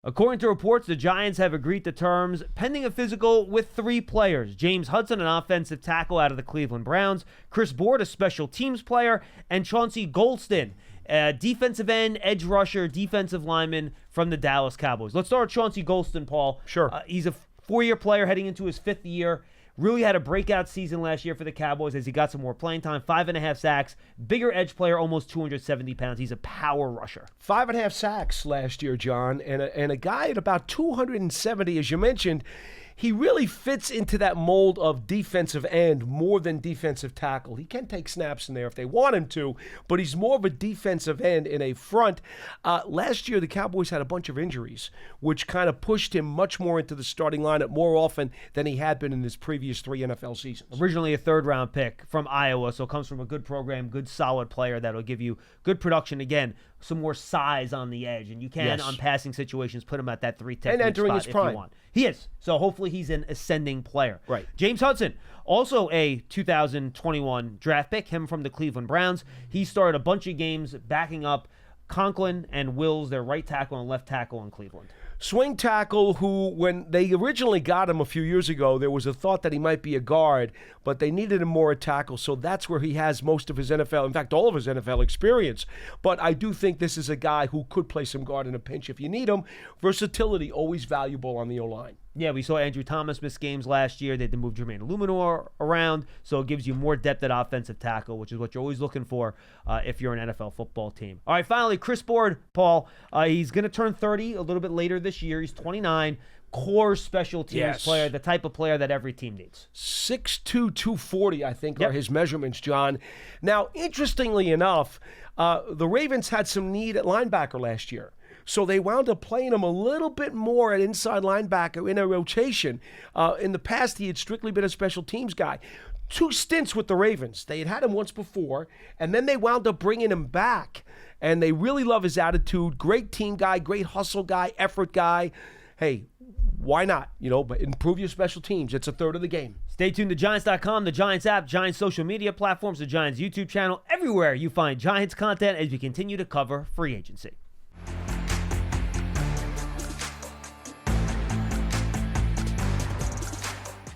According to reports, the Giants have agreed to terms pending a physical with 3 players. James Hudson, an offensive tackle out of the Cleveland Browns, Chris Board, a special teams player, and Chauncey Golston, a defensive end, edge rusher, defensive lineman from the Dallas Cowboys. Let's start with Chauncey Golston, Paul. Sure. He's a 4-year player heading into his 5th year. Really had a breakout season last year for the Cowboys as he got some more playing time. 5.5 sacks. Bigger edge player, almost 270 pounds. He's a power rusher. 5.5 sacks last year, John, and a guy at about 270, as you mentioned. He really fits into that mold of defensive end more than defensive tackle. He can take snaps in there if they want him to, but he's more of a defensive end in a front. Last year, the Cowboys had a bunch of injuries, which kind of pushed him much more into the starting lineup more often than he had been in his previous 3 NFL seasons. Originally a 3rd-round pick from Iowa, so comes from a good program, good solid player that will give you good production. Again, some more size on the edge, and you can, on passing situations, put him at that 3 technique and entering spot his prime. if you want. He is. So hopefully he's an ascending player. Right. James Hudson, also a 2021 draft pick, him from the Cleveland Browns. He started a bunch of games backing up Conklin and Wills, their right tackle and left tackle in Cleveland. Swing tackle who, when they originally got him a few years ago, there was a thought that he might be a guard, but they needed him more at tackle, so that's where he has most of his NFL, in fact, all of his NFL experience. But I do think this is a guy who could play some guard in a pinch if you need him. Versatility, always valuable on the O-line. Yeah, we saw Andrew Thomas miss games last year. They had to move Jermaine Illuminor around, so it gives you more depth at offensive tackle, which is what you're always looking for if you're an NFL football team. All right, finally, Chris Board, Paul. He's going to turn 30 a little bit later this year. He's 29. Core special teams player, the type of player that every team needs. 6'2", 240, I think, are his measurements, John. Now, interestingly enough, the Ravens had some need at linebacker last year. So they wound up playing him a little bit more at inside linebacker in a rotation. In the past, he had strictly been a special teams guy. 2 stints with the Ravens. They had him once before, and then they wound up bringing him back. And they really love his attitude. Great team guy, great hustle guy, effort guy. Hey, why not? But improve your special teams. It's a third of the game. Stay tuned to Giants.com, the Giants app, Giants social media platforms, the Giants YouTube channel, everywhere you find Giants content as we continue to cover free agency.